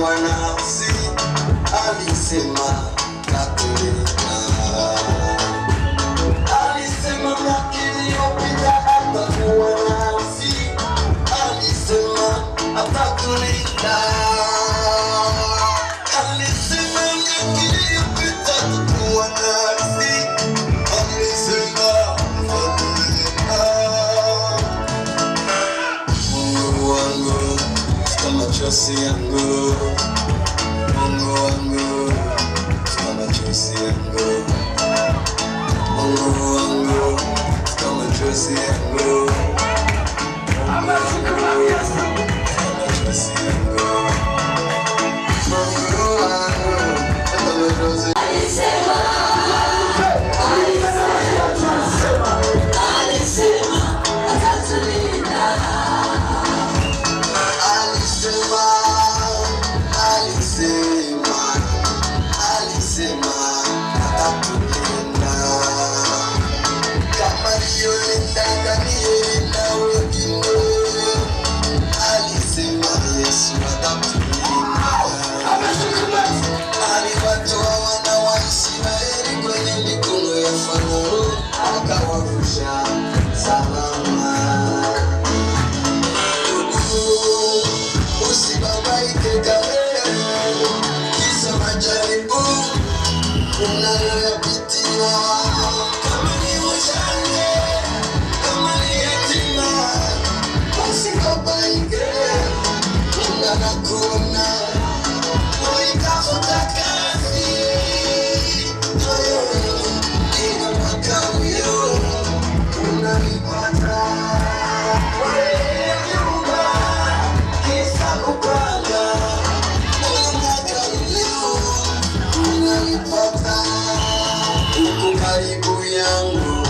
atakuwa nasi, alisema tatulinda. Alisema miaka iliyopita atakuwa nasi, alisema atatulinda. Alisema miaka iliyopita atakuwa nasi, alisema atatulinda. Mungu wangu futa machozi yangu, Mungu wangu futa machozi yangu, Mungu wangu futa machozi yangu, Mungu wangu futa machozi yangu, Mungu wangu futa machozi. Alisema atatulinda. Alisema atatulinda. Kama aliyolinda Danieli na wengine, alisema Yesu atatulinda. Aliwatoa wana wa Israeli kwenye mikono ya Farao, akawavusha salama. Usibabaike kamwe kisa majaribu unayoyapitia. Kama ni mjane, kama ni yatima, usibabaike. Mungu anakuona. Ulitafuta kazi, ila mwaka huyo unalipata. Uko karibu yangu,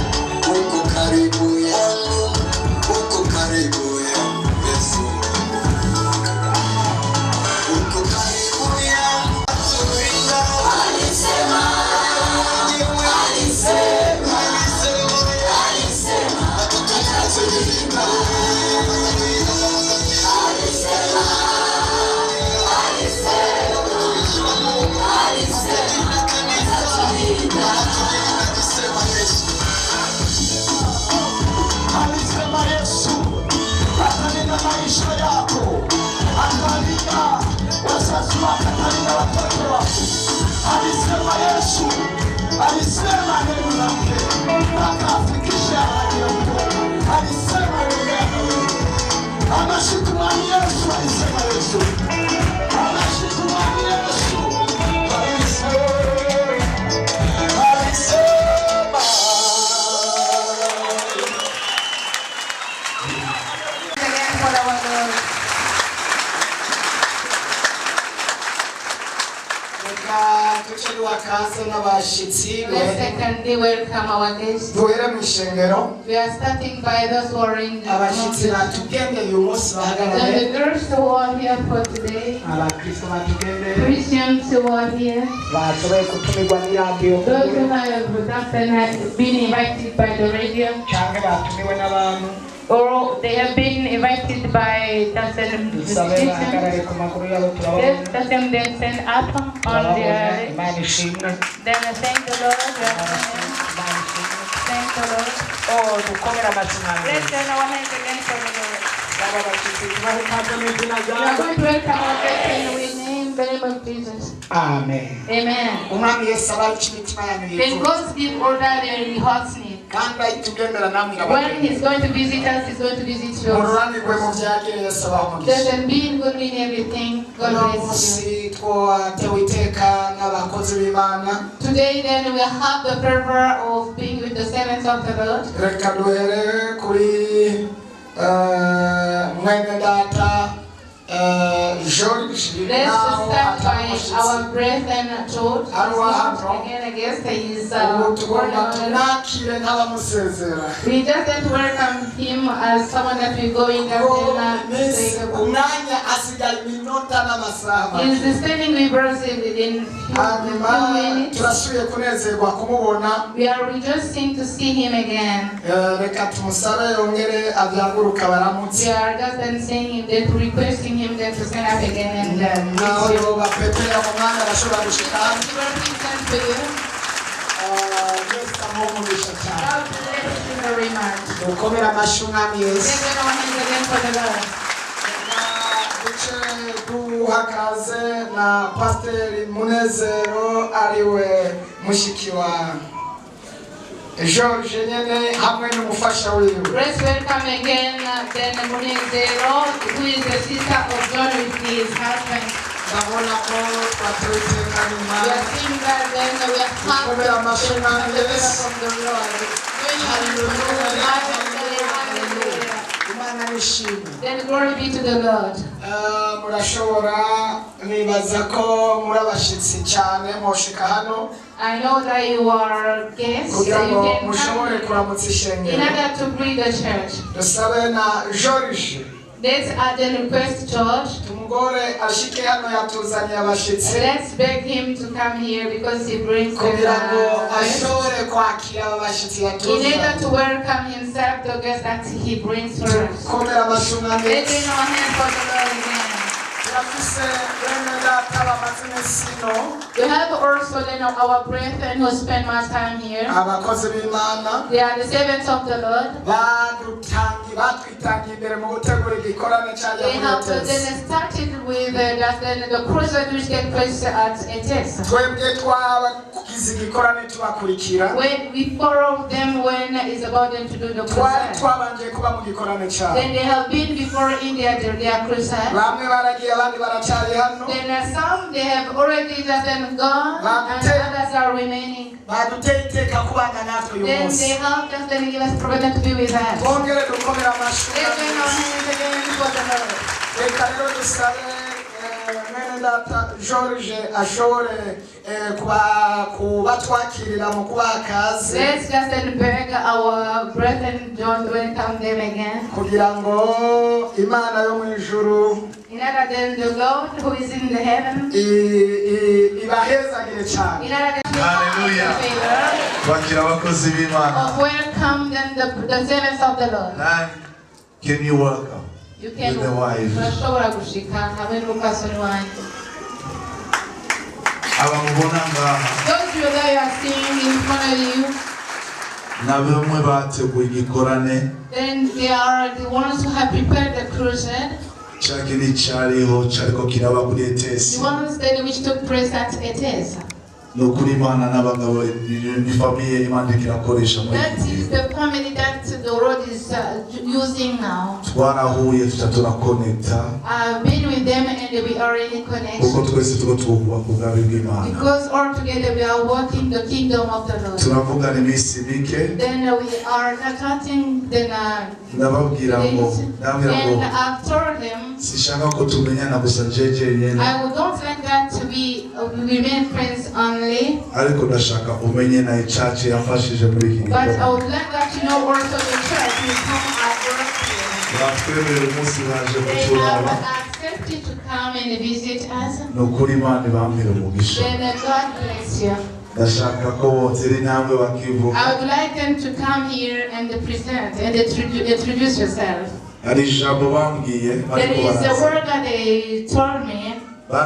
uko karibu yangu, uko karibu yangu Yesu. Uko karibu yangu, atulinda. Alisema, alisema, alisema, atatulinda. Alisema Yesu atalinda maisha yako, atalinda wazazi wako, atalinda watoto wako. Alisema Yesu, alisema neno lake akafikisha ahadi yake. Alisema neno, anashikamani Yesu, alisema Yesu, anashikamani Yesu, alisema. Let's secondly welcome our guests. We are starting by those who are in the the girls who are here for today, Christians who are here, those who have been invited by the radio, or they have been invited by Dancing Dancing up on the then thank the Lord. Thank the Lord. Oh, to come here, let's turn our hands again for the Lord. We are going to welcome our guests in the name of Jesus. Amen. Amen. Then God give order their hearts need. When He's going to visit us, He's going to visit yours. Doesn't mean good in everything. God bless you. Today then we have the fervor of being with the servants of the Lord. Let's start by our brethren told. Again, I guess he is we just have to welcome him as someone that we go in he is standing with us within few minutes. We are rejoicing to see him again. We are just saying him that requesting him then to stand up again and very duhagaze na Pastor Munezero ariwe mushiki wa George nyene hamwe n'umufasha wiwe. Let's welcome again then Munezero, who is the sister of John with his husband. We are seeing that then we are happy from the Lord. Then glory be to the Lord. I know that you are guests, so you can come in order to greet the church. Let's add the request, George. Let's beg him to come here because he brings the guests. In order to welcome himself, the guests that he brings for us. Let's join our hands for the Lord again. We have also then our brethren who spend much time here. They are the servants of the Lord. They have then started with the crusade which takes place at Etesa. When we follow them when it's about them to do the crusade. Then they have been before India their crusade. Then some they have already just gone and others are remaining. Then they have just then give us provision to be with us. Let's join our hands again for the Lord. George ashore kubatwakirira mu kubaha kaze. Let's just beg our brethren John to welcome them again. Kugira ngo Imana yo mu ijuru in order then the Lord who is in the heaven ibahezagire cyane. Hallelujah. Welcome then the servants of the Lord. And can you welcome? You can with the wife. Those you that you are seeing in front of you, then they are the ones who have prepared the crusade. The ones that which took place at Etesa. That is the family that the Lord is using now. I've been with them and we are in connection. Because all together we are working the kingdom of the Lord. Then we are counting the days. And I've told them I would not like that to be remain friends only. But I would like that you know also the church will come at work here. They have accepted to come and visit us. Then God bless you. I would like them to come here and present and introduce yourself. There is a word that they told me. They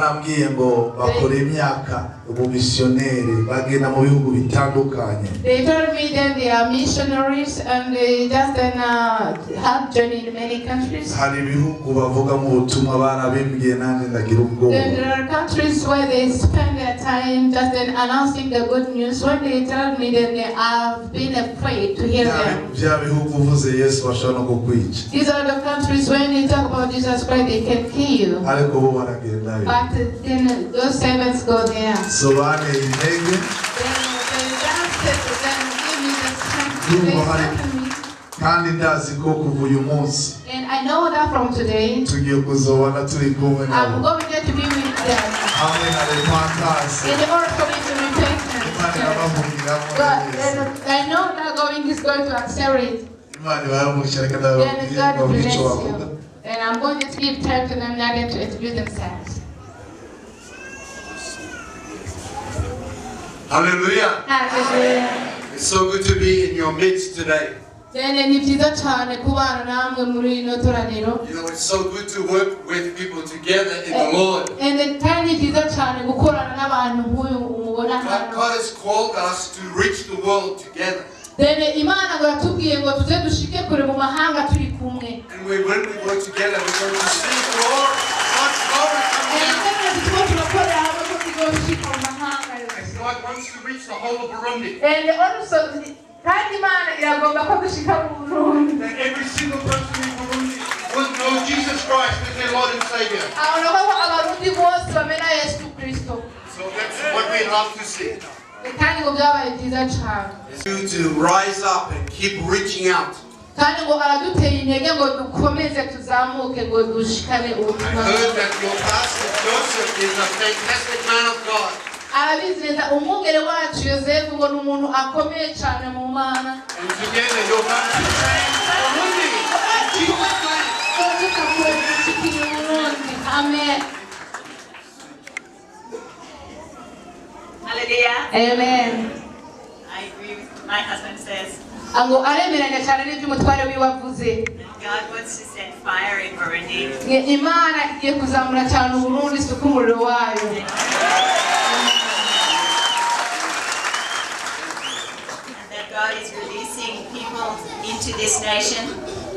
told me that they are missionaries and they just have journeyed in many countries. Then there are countries where they spend their time just announcing the good news. When they tell me that they have been afraid to hear them. These are the countries when they talk about Jesus Christ, they can kill you. But then those servants go there. So then they and I know that from today I'm going to be with them. hamwe na repentance. And also into repentance. Imana irabavugiramo But neza. I know that going is going to accelerate. Imana ibaramukira kandi Then ababwira God bless icyo bavuga. you. And I'm going to give time to them now to introduce themselves. Hallelujah. Hallelujah. It's so good to be in your midst today. Then ni byiza cyane kubana namwe muri ino toraniro. You know, it's so good to work with people together in the Lord. And then kandi byiza cyane gukorana n'abantu nk'uyu umubona hano. God has called us to reach the world together. Then Imana ngo yatubwiye ngo tuze dushike kure mu mahanga turi kumwe. And when we work together, we're going to see glory, God's glory coming down. And God wants to reach the whole of Burundi. And also kandi Imana iragomba ko dushika mu Burundi. That every single person in Burundi will know Jesus Christ as their Lord and Savior. Abarundi bose bamena Yesu Kristo. So that's what we love to see. Kandi ngo byabaye byiza cyane. You to rise up and keep reaching out. Kandi ngo araduteye intege ngo dukomeze tuzamuke ngo dushikane I ubutumwa. heard that your pastor Joseph is a fantastic man of God. Arabizi neza umwungere wacu Yosefu ngo ni umuntu akomeye cyane mu Mana. And together you're going to change Burundi. Jesus' name. Amen. Hallelujah. Amen. I agree with what my husband says. Ngo aremeranya cyane n'ibyo umutware wiwe avuze. God wants to set fire in Burundi. Imana igiye kuzamura cyane Burundi isuka umuriro wayo. And that God is releasing people into this nation.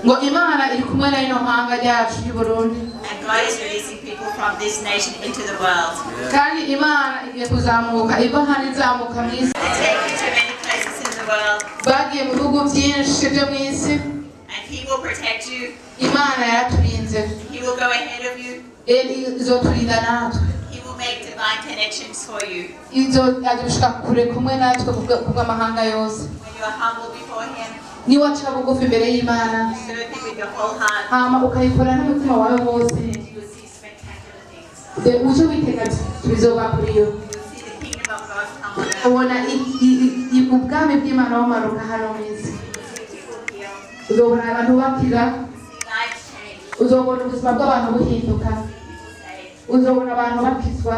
Ngo Imana iri kumwe na ino hanga ryacu y'u Burundi. And God is releasing people from this nation into the world. Kandi Imana igiye kuzamuka iva hano izamuka mu isi. And take you to many places in the world. Bagiye mu bihugu byinshi byo mu isi. And He will protect you. Imana yaraturinze. He will go ahead of you. Izoturinda natwe. He will make divine connections for you. Izodushika kure kumwe natwe kubw'amahanga yose. When you are humble before Him, Niwaca bugufi imbere y'Imana. serve Him with your whole heart, Hama ukayikora n'umutima wawe wose. you will see spectacular things. Uje witega bizoba kuri yo. You will see the kingdom of God come on earth. Ubona ubwami bw'Imana bumanuka hano mu isi. You will see people healed. Uzobona abantu bakira. See lives change. Uzobona ubuzima bw'abantu buhinduka. People saved. Uzobona abantu bakizwa.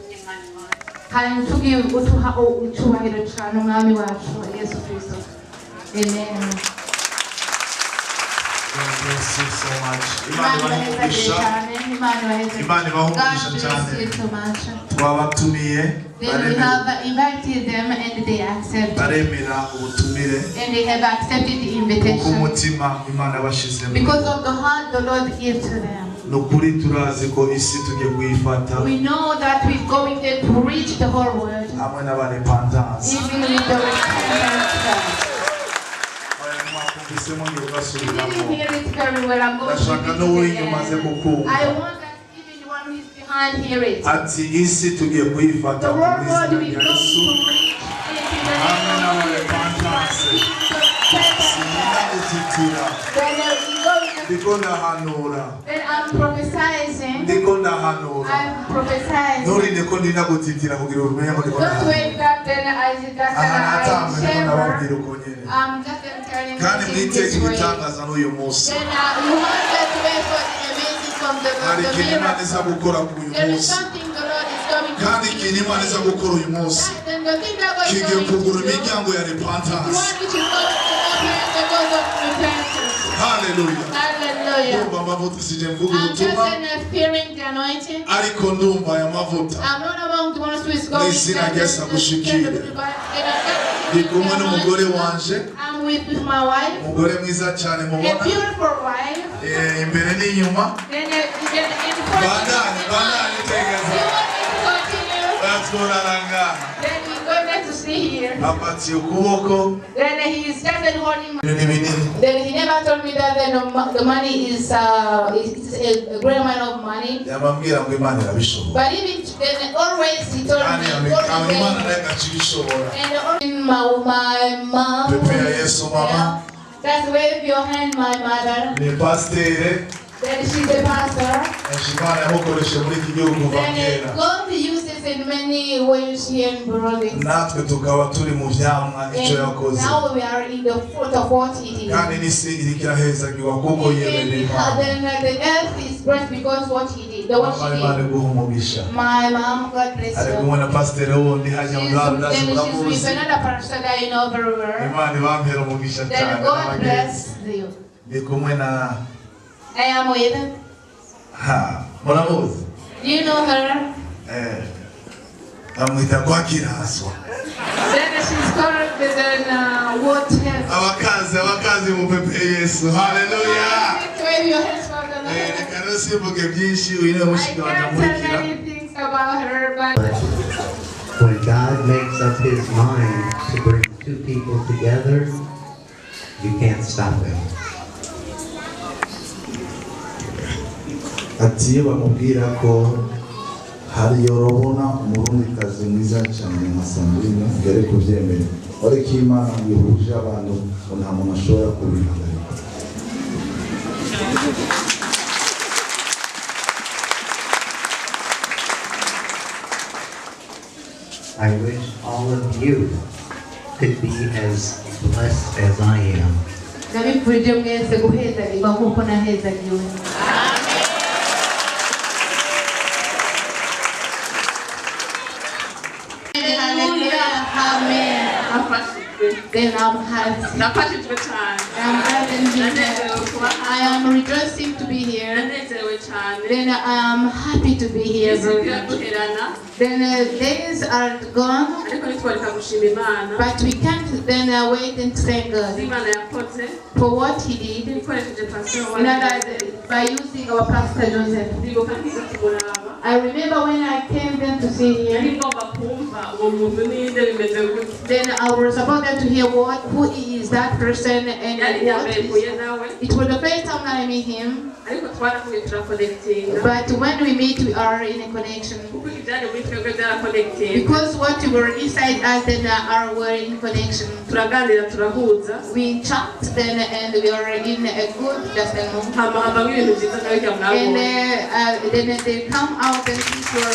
In much more. hanyuma tugiye utuha icyubahiro cyane umwami wacu Yesu Kristo. Amen. Bless you so much. Imana Imana ibahezagire ibahe cyane. Imana ibahezagire. Imana ibahe umugisha God bless cyane. you so much. Twabatumiye Then we have invited them and they accepted. baremera ubutumire And they have accepted the kuko invitation. umutima Imana bashizemo. Because of the heart the Lord gave to them. Nukuri turazi ko isi tugiye kuyifata We know that we're going there to reach the whole world. hamwe n'abarepantanse. Even with the repentance. Mwakumvisemo ngiye You ugasubiramo. didn't hear it very well. I'm going to Ndashaka repeat n'uwo it inyuma aze again. kukumva. I want that even the one who is behind hear it. Ati isi tugiye kuyifata The mu whole world izina will rya go to Yesu. reach into the Hamwe name of n'abarepantanse. Sinina gutitira. Then you go to Ndiko ndahanura. then I'm prophesying. Ndiko ndahanura. I'm prophesying. Nturinde ko ndina gutitira kugira umenye ko ndiko Don't ndahanura. wait that then I just Aha natamwe ndiko share. ndababwira uko nyene. I'm just telling Kandi you mwitege this way. igitangaza n'uyu munsi. Then you want that way for the amazing from Hari the ikintu Imana miracle. iza gukora kuri uyu There is munsi. something the Lord is going to Kandi do. ikintu Imana iza gukora uyu munsi Then the thing that God is kigiye going to kugura do. imiryango ya The repentance. one which is going to open the doors of repentance. Haleluya. Hallelujah. Ndumva amavuta sije mvuga I'm just ubutumwa feeling the anointing. ariko ndumva aya mavuta I'm not among the ones who is going N'izina rya Yesu agushikire. ndi kumwe n'umugore wanje, I'm with my wife, umugore mwiza cyane a mubona beautiful wife. imbere n'inyuma. Then in front. Bandanye bandanye You tegeza want me to continue? batworarangana Then we're going to see here. apatiye ukuboko Then he started holding my. ibintu binini. Then he never told me that the money is it's a great amount of money. yamambwira ngo Imana irabishobora But even then always he told kandi me yamikaba Imana always. nayo ikakibishobora. And my mom. Prepare Yesu mama Just wave your hand, my mother. ni pasiteri Then she's a pastor. Imana yamukoresheje muri iki gihugu kuva Then kera. God uses in many ways here in Burundi. Natwe tukaba turi mu vyamwa icyo And yakoze. now we are in the fruit of what he did. Kandi n'isi iriko irahezagirwa kuko yemereye Imana. Then the earth is blessed because what he did. The what she Imana did. iguha umugisha. My mom, God bless Ari her. kumwe na pasiteri wundi hajya mu Rwanda Then she's with muramuzi. another pastor that you know very well. Imana ibampera umugisha Then cyane God n'abagenzi. bless you. Ndi kumwe na I am with her. muramuzi. Do you know her? Bamwita kwa Kiraswa. Then she's called what else? Abakazi mu pepe Yesu. Hallelujah. Wave your hands for the Lord. Reka rero simvuge byinshi uyu ni I mushiki wanjye can't tell amurikira. many things about her, but When God makes up his mind to bring two people together, you can't stop him. Ati iyo bamubwira ko hari yorobona umurundikazi mwiza cyane nka Sandrine ngere kubyemera ariko Imana yihuje abantu ngo nta muntu ashobora kubihagarika. I wish all of you could be as blessed as I am. ndabifurije mwese guhezagirwa nk'uko nahezagiwe. Hallelujah. Amen. Then I'm happy. I'm glad to be here. I am rejoicing to be here. Then I am happy to be here. Then days are gone, but we can't then wait and thank God for what He did. By using our Pastor Joseph. I remember when I came then to see him. Then I was about them to hear who is that person and what is. It was the first time I met him. But when we meet, we are in a connection. Because what we were inside us then we're in connection. We chat then and we are in a good understanding. And then they come out and people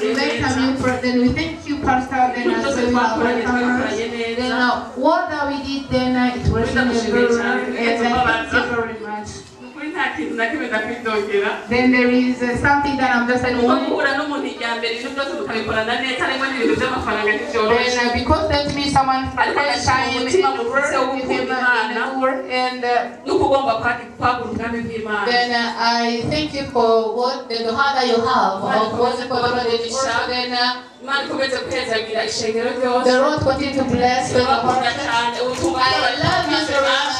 we welcome you for then we thank you Pastor then as we welcome us. Then what that we did then it was in a very and thank you very much. Then there is something that I'm just saying. Then because that means someone first time in the world with him and then I thank you for what the heart that you have of what the then the Lord continue to bless the heart. I love you so much.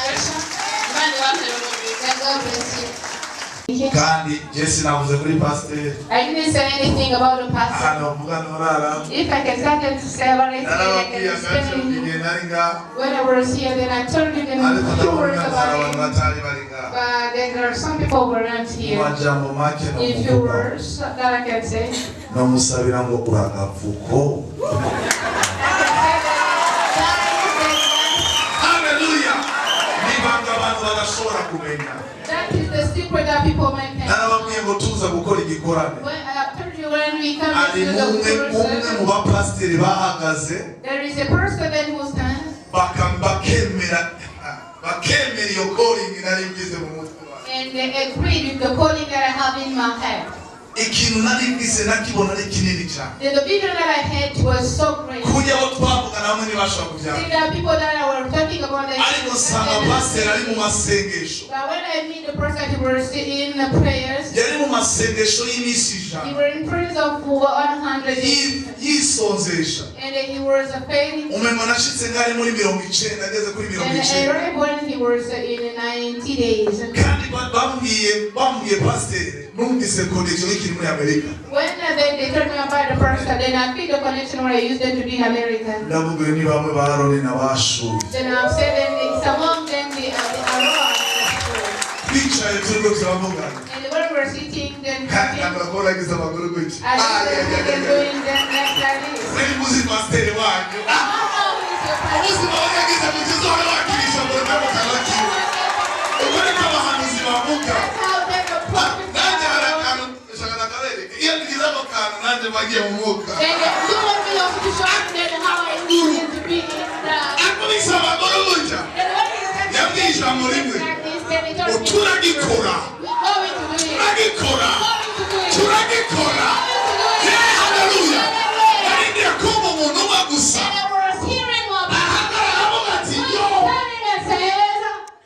God bless you. Kandi Jesse navuze kuri pastor. I didn't say anything about the pastor. Hano mvuga norara. If I can start to say everything, I can explain. When I was here, then I told you a few words about it. But then there are some people who weren't here. A few words that I can say. Namusabira ngo uragavuko. Hallelujah. Nibanga abantu bagashobora kumenya. That is the secret that people might have. Narababwiye ngo tuza gukora igikorane. When we come Ari into the umwe mu bapasiteri bahagaze. there is a person then who stands. bakemera iyo calling nari ngize mu mutwe wanjye. And they agreed with the calling that I have in my head. Ikintu nari ngize nakibona ari kinini cyane. The vision that I had was so great. Kujya abo twavugana hamwe ntibashobora kubyanga. See, there are people that were talking about the Ariko nsanga pasiteri ari mu masengesho. but when I meet the person who was in the prayers, Yari mu masengesho y'iminsi he ijana. was in prayers of 100 days. Yisonzesha. And he was failing. Umengo nashitse ngari muri 90 ageze kuri And 90. I read when he was in 90 days. Kandi bambwiye pasiteri numvise connection y'ikiri muri Amerika. When they told me about the person, then I feel the connection where I used them to be in America. Ndavuga ni bamwe ba Aroni na Bashu. Then I'm saying it's among them the Aaron. Bicaye turiko turavugana. And when we're sitting, then Ndakora giza maguru gutya. I'm doing them like this. Muri muzi pasiteri wanyu. How is your pastor? Uzi bagize mutizora wakirisha muri mama kalaki. ngiye bakana nanje bagiye mu mwuka. And you want me also to show them how I need to be in the. Akubisa abagore ubuja. And what is Yabwisha mu rimwe. that? Turagikora. Going to do it. Turagikora. Going to do it. Turagikora. Hallelujah. Kandi yakobo umuntu wagusa. And I was hearing what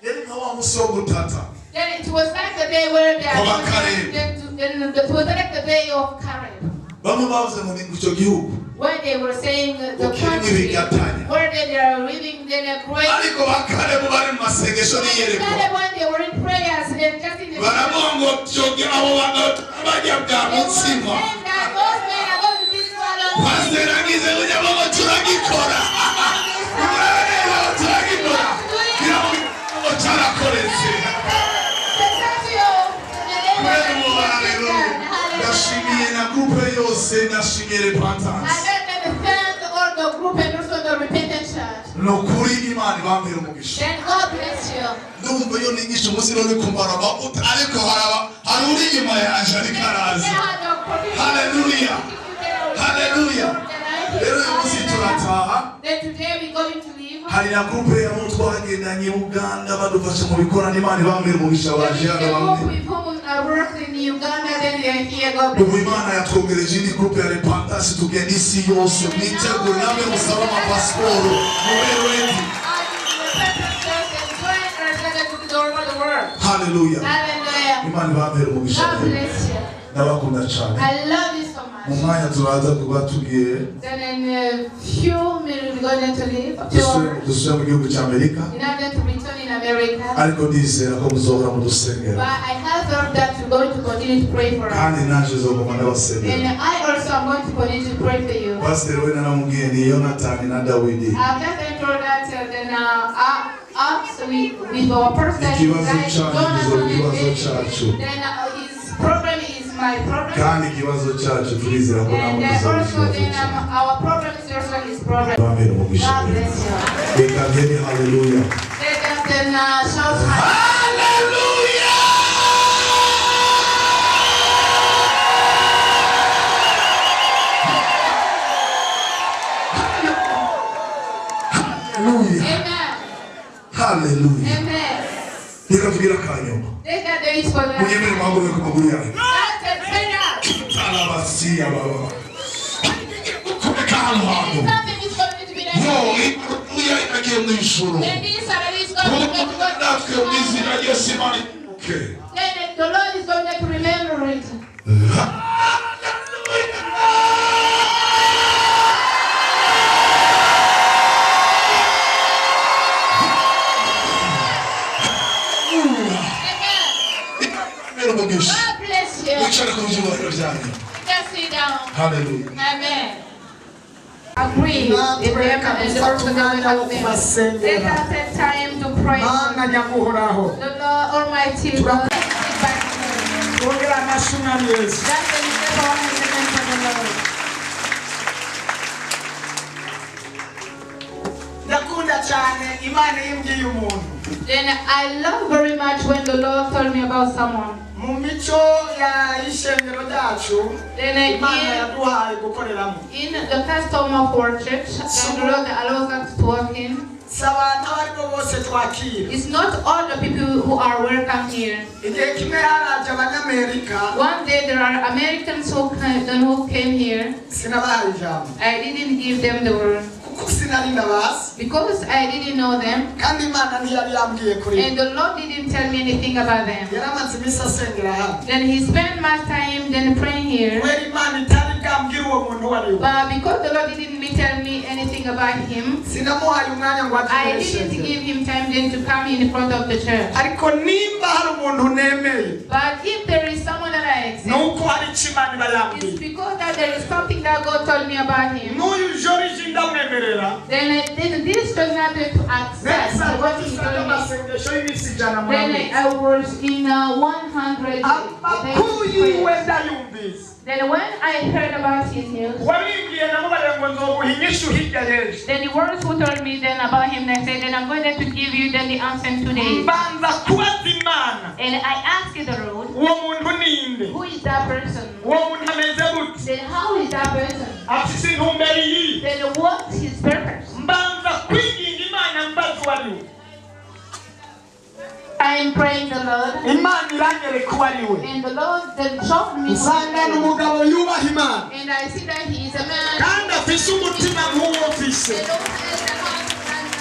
Yari nkawa musogo tata. then it was like the day where they are it was like the day of Caleb. Bamwe bavuze ngo ni icyo gihugu. When they were saying the Okay, country Gatanya. where they are living, then a great. Ariko bakare bari mu masengesho n'iyereko. When they were in prayers and just in the. Baravuga ngo cyoge abo bantu abajya bwa mutsima. Pastor agize ujya ngo turagikora. Turagikora. Ngo cyarakoretse. Ndashimiye na groupe yose ndashimiye repentance. Nukuri Imana ibambere umugisha. Then God bless you. Ndumva yo ningisha umunsi none kumbara bavuta ariko hari uri inyuma yaje ariko araza. Hallelujah. Hallelujah. Rero uyu munsi turataha. Then today we going to leave. Hari na groupe ya muntu twagendanye Uganda badufasha mu bikorana Imana ibambere umugisha waje hano bamwe. Ubu Imana yatwogereje indi groupe ya repentance tugenda isi yose mwitegure namwe musaba amapasiporo mube ready. Hallelujah. Imana ibambere umugisha. God bless you. Ndabakunda cyane. I love you so much. Mu mwanya turaza kuba tugiye Then in a few minutes we're going to leave. 2 hours. dusubira mu gihugu cya Amerika. In order to return in America. Ariko ndizera ko muzohora mu dusengera. But I have heard that you're going to continue to pray for us. Kandi naje zogoma ndabasengera. And I also am going to continue to pray for you. Pastor we naramubwiye ni Yonatani na Dawidi. I've just entered that then us with our person Ikibazo like cyanyu Jonathan ikibazo and cyacu. then his problem is my problem. Kandi ikibazo cyacu turizera ko And namwe also muzabisoza. then our problem is also his problem. Bambere umugisha. God bless you. Reka ngeni hallelujah. Let us then shout Hallelujah. Hallelujah. Amen. Reka tugira kanyuma. Let us do it for us. Muyemere maguru ku maguru yawe. Something Talabasiya baba. Kumeka hano hantu. is going to be done. Yo, uya agiye mu ijuru. Then this salary is going to be Natwe mu izina rya Yesu Imana. Okay. Then the Lord is going to remember it. God bless you. Wicara ku byubahiro byanyu. Just sit down. Hallelujah. Amen. Agree with them and also the Lord of them. Let us take time to pray. Mana nyamuhoraho The Lord Almighty will back twongera amashimwe Yesu That's the name of the Lord. ndakunda cyane Imana yimbwiye umuntu Then I love very much when the Lord told me about someone. mu mico ya ishengero ryacu Then Imana yaduhaye gukoreramo in the custom of our church, the Lord allows us to walk in. si abantu abo aribo bose twakira It's not all the people who are welcome here. igihe kimwe haraje abanyamerika One day there are Americans who came here. sinabahaye ijambo I didn't give them the word kuko sinari ndabazi because I didn't know them, kandi Imana ntiyari yambwiye kuri and the Lord didn't tell me anything about them. yaramaze iminsi asengera hano Then he spent much time then praying here. kubera Imana itari bwambwire uwo muntu uwo ari we But because the Lord didn't tell me anything about him, sinamuhaye umwanya ngo I ature didn't ishengero give him time then to come in front of the church. ariko nimba hari umuntu nemeye But if there is someone that I accept, nuko hari icyo Imana iba it's yambwiye because that there is something that God told me about him. n'uyu joriji ndamwemerera Then this was not going to accept neza what he dusanga told me. amasengesho y'iminsi ijana mu Then minsi I was in 100 amakuru days yiwe prayer. ndayumvise Then when I heard about his news, wabibwiye namubarira ngo nzoguha inyishu hirya y'ejo then the words who told me then about him, they said, then I'm going to give you then the answer in 2 days. mbanza kubaza Imana And I asked the Lord, uwo muntu ninde who is that person? uwo muntu ameze we And the Lord then showed me usanga ni umugabo yubaha imana and I see that he is a man. kandi afise umutima nk'uwo mfise The Lord has a heart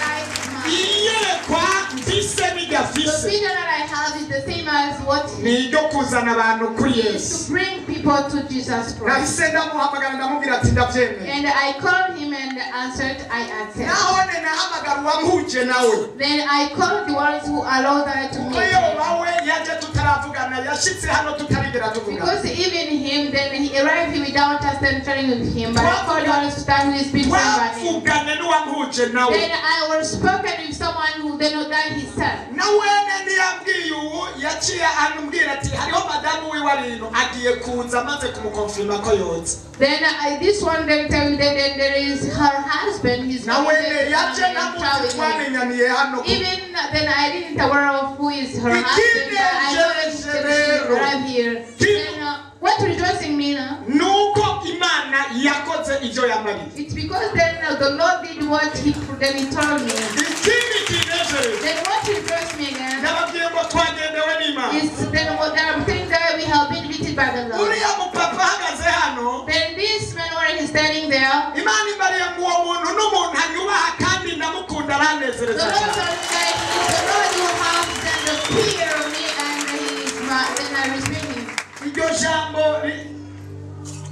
like mine. iyerekwa mfise The bidafise vision that I have is the same as what ni iryo kuzana abantu kuri is yesu to bring people to Jesus Christ. nahise ndamuhamagara ndamubwira ati ndabyemeye And I called him and answered, I accept. nahone nahamagara uwampuje nawe Then I called the ones who allowed that to kuko meet iyo me. bawe yaje tutaravugana yashitse hano tutarigera tuvugana Because even him, then he arrived here without us entering with him. But I called the ones to stand with his people by him. twavuganye n'uwampuje nawe Then I was spoken with someone who then died his son. nawene ntiyabwiye ubu yaciye anubwira ati hariho madamu wiwe arino agiye kuza amaze kumukonfirma ko yotse Then this one then tell me that then there is her husband. He's nawene yaje namuzi twamenyaniye hano Even then I didn't aware of who is her husband. But I know that she arrived here. Then what rejoicing me now? nuko imana yakoze ivyo yamariye It's because then the Lord did what he told me. ikindi kinezereza Then what rejoiced me again nababwiye ngo twagendewe n'imana is then what I'm saying that we have been visited by the Lord. uriya mupapa ahagaze hano Then this man when he's standing there, imana imbariye ngo uwo muntu n'umuntu anyubaha kandi ndamukunda the aranezereza Lord cyane told me that he is the Lord who has then the fear of me and he is my, then I respect him. iryo jambo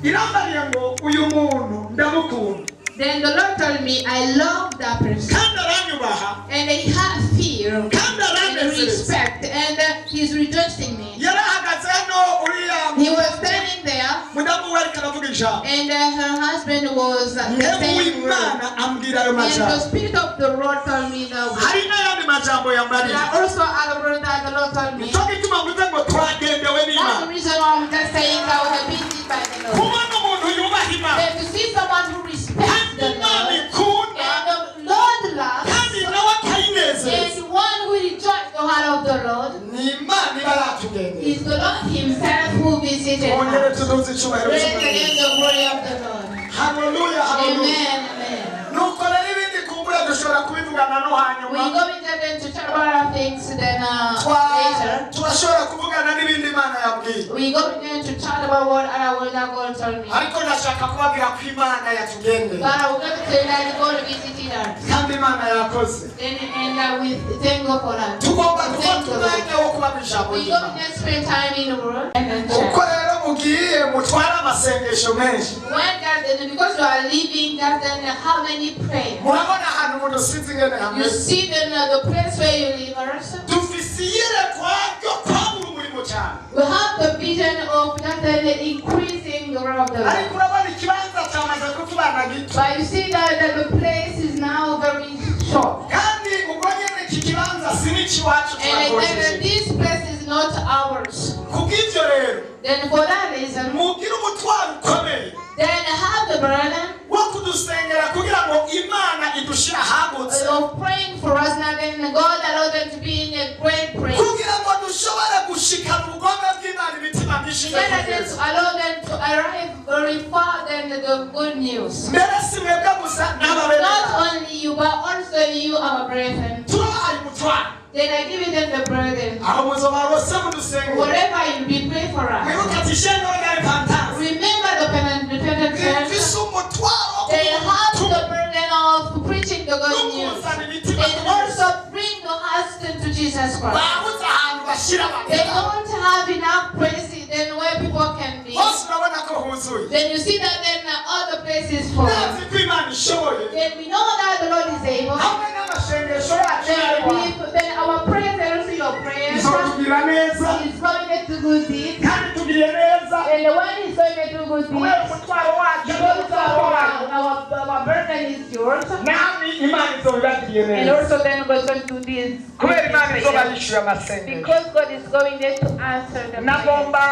irambariye ngo uyu muntu ndamukunda Then the Lord told me I love that person kandi aranyubaha and he has fear kandi and aranezereza respect and he's rejoicing me. yarahagaze hano uriya He was standing there mudamu we ariko aravuga ijambo and her husband was yewe saying word. w'imana ambwira ayo And the majambo Spirit of the Lord told me that word. hari n'ayandi majambo And yambariye I also other word that the Lord told me. nicyo gituma mvuze ngo twagendewe That's the n'imana reason why I'm just saying that we have been visited by the Lord. kubona umuntu yubaha imana Then to see someone who respects kandi the imana Lord ikunda and the Lord loves kandi nawe akayinezeza and one who rejoices the heart of the Lord ni imana iba yatugendeye is the Lord himself who visited twongere us. tuduze icyubahiro Praise cy'imana again the glory of the Lord. haleluya haleluya Amen, amen. nuko rero ibindi kumbure dushobora kubivugana no We hanyuma go into then to talk about things then later. turashobora kuvugana n'ibindi imana yabwiye We go then to talk about what other word that God told me. ariko ndashaka kubabwira ko imana yatugendeye But I will go to say that God visited us. kandi imana yakoze Then and we thank God for that. tugomba Thank gufata the umwanya Lord. wo kubamo ijambo We go ry'imana and spend time in the Word and then uko share. rero mugiye mutware amasengesho menshi When God, and because you are living, God, then how many pray? murabona ahantu umuntu usinzi ingene You hameze see then the place where you live also. dufise iyerekwa ryo kwagura umurimo cyane We have the vision of that then increasing the word of the Lord. ariko urabona ikibanza cyamaze kutubana gito But you see that the place is now very short. kandi ubwo nyene iki kibanza si n'ikiwacu And then twakoresheje this place is not ours. kubw'ivyo rero Then for that reason, mugire umutwaro ukomeye then have the burden wo kudusengera kugira ngo imana idushire ahagutse of praying for us now. Then God allow them to be in a great praise. kugira ngo dushobore gushikana ubugome bw'imana imitima myinshi Then again to allow them to arrive very far than the good news. mbere si mwebwe gusa n'ababere Not only you, but also you, our brethren. turabahaye umutwaro Then I give them the burden. aho muzoba bose mudusengera Whatever you be, pray for us. mwibuke ati shenge wegare pantazi Remember the repentant church. mfise umutwaro wo They have kuvuga the burden of preaching the good news. n'ukuzana imitima And also bring the husband to Jesus Christ. babuze ahantu bashyira They abantu don't have enough places then where people can be. hose urabona ko huzuye Then you see that then all the places full. ndazi ko imana ishoboye Then we know that the Lord is able. hamwe n'amashengesho yacu Then our prayers and also your prayers izotubwira neza is going to do good deeds. kandi tugiriye neza And the one is going to do good kubera deeds. umutwaro wacu Because n'umutwaro wacu our burden is yours. namwe imana izobibagiriye And neza also then God is going to do this. kubera imana izoba yishyuye amasengesho Because God is going there to answer the prayer. nagomba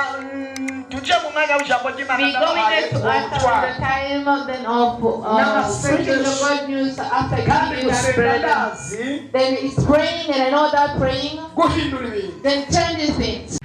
tuje mu mwanya w'ijambo ry'imana We going ndabahaye there to uwo answer mutwaro the time then of preaching the good news after kandi giving you that gusenga burden. ndazi Then it's praying and I know that praying guhindura ibintu then changes things.